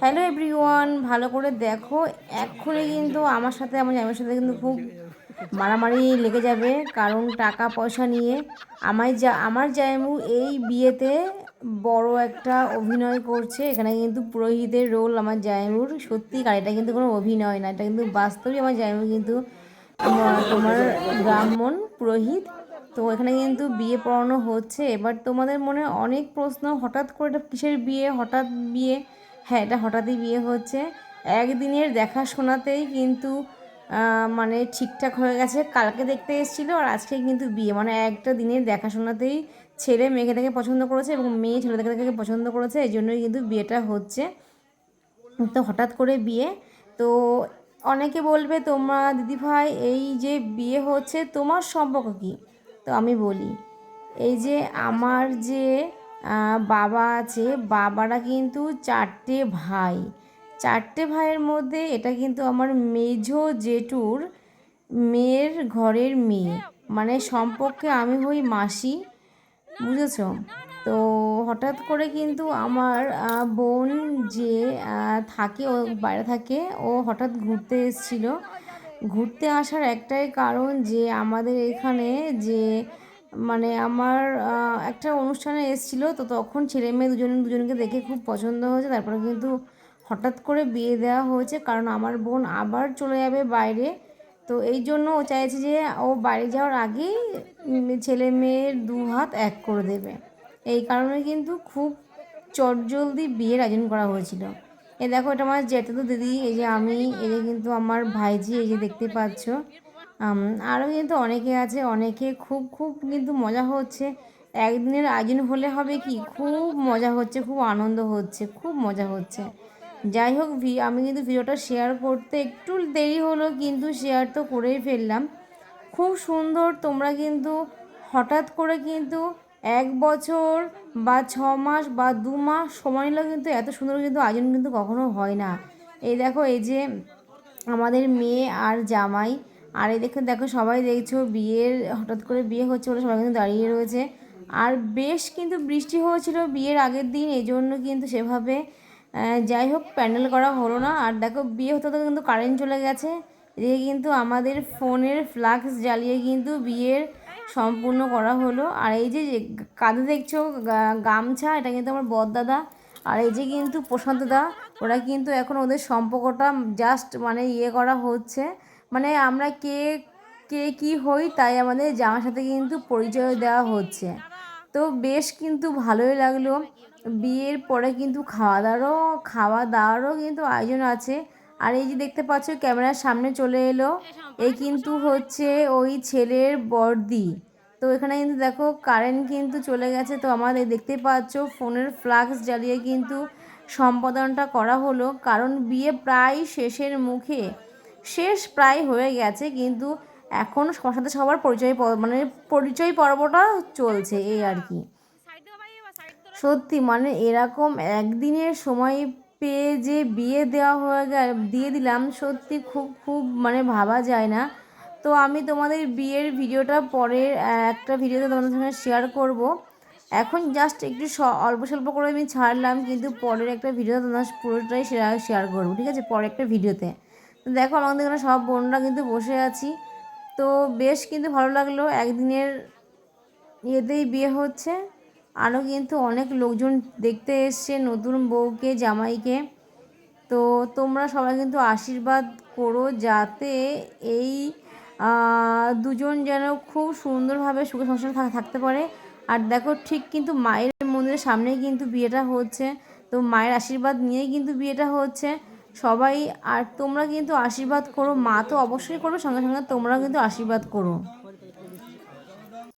Hello everyone, ভালো করে দেখো। এক্ষুনি কিন্তু আমার সাথে আমার জামাইয়ের সাথে কিন্তু খুব মারামারি লেগে যাবে, কারণ টাকা পয়সা নিয়ে। আমার জামাইবু এই বিয়েতে বড় একটা অভিনয় করছে। এখানে কিন্তু পুরোহিতের রোল আমার জামাইবুর। সত্যি আর এটা কিন্তু কোনো অভিনয় না, এটা কিন্তু বাস্তবই আমার জামাইবু কিন্তু তোমার ব্রাহ্মণ পুরোহিত। তো এখানে কিন্তু বিয়ে পড়ানো হচ্ছে। এবার তোমাদের মনে অনেক প্রশ্ন, হঠাৎ করে এটা কিসের বিয়ে, হঠাৎ বিয়ে? হ্যাঁ, এটা হঠাৎই বিয়ে হচ্ছে। একদিনের দেখাশোনাতেই কিন্তু মানে ঠিকঠাক হয়ে গেছে। কালকে দেখতে এসেছিলো আর আজকে কিন্তু বিয়ে, মানে একটা দিনের দেখাশোনাতেই ছেলে মেয়েকে থেকে পছন্দ করেছে এবং মেয়ে ছেলে থেকে পছন্দ করেছে, এই জন্যই কিন্তু বিয়েটা হচ্ছে। তো হঠাৎ করে বিয়ে। তো অনেকে বলবে তোমরা দিদিভাই এই যে বিয়ে হচ্ছে তোমার সম্পর্ক কী? তো আমি বলি, এই যে আমার যে বাবা আছে, বাবারা কিন্তু চারটে ভাই। চারটে ভাইয়ের মধ্যে এটা কিন্তু আমার মেঝো জেঠুর মেয়ের ঘরের মেয়ে, মানে সম্পর্কে আমি হই মাসি, বুঝেছ? তো হঠাৎ করে কিন্তু আমার বোন যে থাকে, ও বাইরে থাকে, ও হঠাৎ ঘুরতে এসেছিল। ঘুরতে আসার একটাই কারণ যে আমাদের এখানে যে মানে আমার একটা অনুষ্ঠানে এসেছিলো, তো তখন ছেলে মেয়ে দুজনকে দেখে খুব পছন্দ হয়েছে। তারপরে কিন্তু হঠাৎ করে বিয়ে দেওয়া হয়েছে, কারণ আমার বোন আবার চলে যাবে বাইরে। তো এই জন্য ও চাইছে যে ও বাড়ি যাওয়ার আগেই ছেলে মেয়ের দু হাত এক করে দেবে। এই কারণে কিন্তু খুব চটজলদি বিয়ের আয়োজন করা হয়েছিল। এই দেখো, এটা আমার জ্যাঠাতো দিদি, এই যে আমি, এই যে কিন্তু আমার ভাইজি, এই যে দেখতে পাচ্ছ। আরও কিন্তু অনেকে আছে, অনেকে খুব খুব কিন্তু মজা হচ্ছে। একদিনের আয়োজন হলে হবে কি, খুব মজা হচ্ছে, খুব আনন্দ হচ্ছে, খুব মজা হচ্ছে। যাই হোক, আমি কিন্তু ভিডিওটা শেয়ার করতে একটু দেরি হলো, কিন্তু শেয়ার তো করেই ফেললাম। খুব সুন্দর। তোমরা কিন্তু হঠাৎ করে কিন্তু 1 বছর বা 6 মাস বা 2 মাস সময় নিলেও কিন্তু এত সুন্দর কিন্তু আয়োজন কিন্তু কখনো হয় না। এই দেখো, এই যে আমাদের মেয়ে আর জামাই, আর এই দেখো দেখো সবাই দেখছো বিয়ের, হঠাৎ করে বিয়ে হচ্ছে বলে সবাই কিন্তু দাঁড়িয়ে রয়েছে। আর বেশ কিন্তু বৃষ্টি হয়েছিল বিয়ের আগের দিন, এই জন্য কিন্তু সেভাবে যাই হোক প্যান্ডেল করা হলো না। আর দেখো বিয়ে হতে হতে কিন্তু কারেন্ট চলে গেছে। এদিকে কিন্তু আমাদের ফোনের ফ্লাক্স জ্বালিয়ে কিন্তু বিয়ের সম্পূর্ণ করা হলো। আর এই যে কাঁধে দেখছো গামছা, এটা কিন্তু আমার বড়দাদা। আর এই যে কিন্তু প্রশান্তদা, ওরা কিন্তু এখন ওদের সম্পর্কটা জাস্ট মানে করা হচ্ছে, মানে আমরা কে কে কী হই তাই আমাদের জামার সাথে কিন্তু পরিচয় দেওয়া হচ্ছে। তো বেশ কিন্তু ভালোই লাগলো। বিয়ের পরে কিন্তু খাওয়া দাওয়ারও কিন্তু আয়োজন আছে। আর এই যে দেখতে পাচ্ছ ক্যামেরার সামনে চলে এলো, এই কিন্তু হচ্ছে ওই ছেলের বড়দি। তো এখানে কিন্তু দেখো কারেন্ট কিন্তু চলে গেছে, তো আমাদের দেখতে পাচ্ছ ফোনের ফ্লাক্স জ্বালিয়ে কিন্তু সম্পাদনটা করা হলো, কারণ বিয়ে প্রায় শেষের মুখে, শেষ প্রায় হয়ে গেছে, কিন্তু এখন সবার সাথে সবার মানে পরিচয় পর্বটা চলছে, এই আর কি। সত্যি মানে এরকম একদিনের সময় পেয়ে যে বিয়ে দেওয়া দিয়ে দিলাম, সত্যি খুব খুব মানে ভাবা যায় না। তো আমি তোমাদের বিয়ের ভিডিওটা পরের একটা ভিডিওতে তোমাদের সঙ্গে শেয়ার করব। এখন জাস্ট একটু অল্প স্বল্প করে আমি ছাড়লাম, কিন্তু পরের একটা ভিডিওতে তোমাদের পুরোটাই শেয়ার করবো, ঠিক আছে, পরের একটা ভিডিওতে। তো দেখো আমাদের এখানে সব বোনরা কিন্তু বসে আছি। তো বেশ কিন্তু ভালো লাগলো, একদিনের ইয়েতেই বিয়ে হচ্ছে। আরও কিন্তু অনেক লোকজন দেখতে এসছে নতুন বউকে, জামাইকে। তো তোমরা সবাই কিন্তু আশীর্বাদ করো যাতে এই দুজন যেন খুব সুন্দরভাবে সুখে সংসারে থাকতে পারে। আর দেখো ঠিক কিন্তু মায়ের মন্দিরের সামনেই কিন্তু বিয়েটা হচ্ছে, তো মায়ের আশীর্বাদ নিয়েই কিন্তু বিয়েটা হচ্ছে সবাই। আর তোমরা কিন্তু আশীর্বাদ করো, মা তো অবশ্যই করবে, সঙ্গে সঙ্গে তোমরাও কিন্তু আশীর্বাদ করো।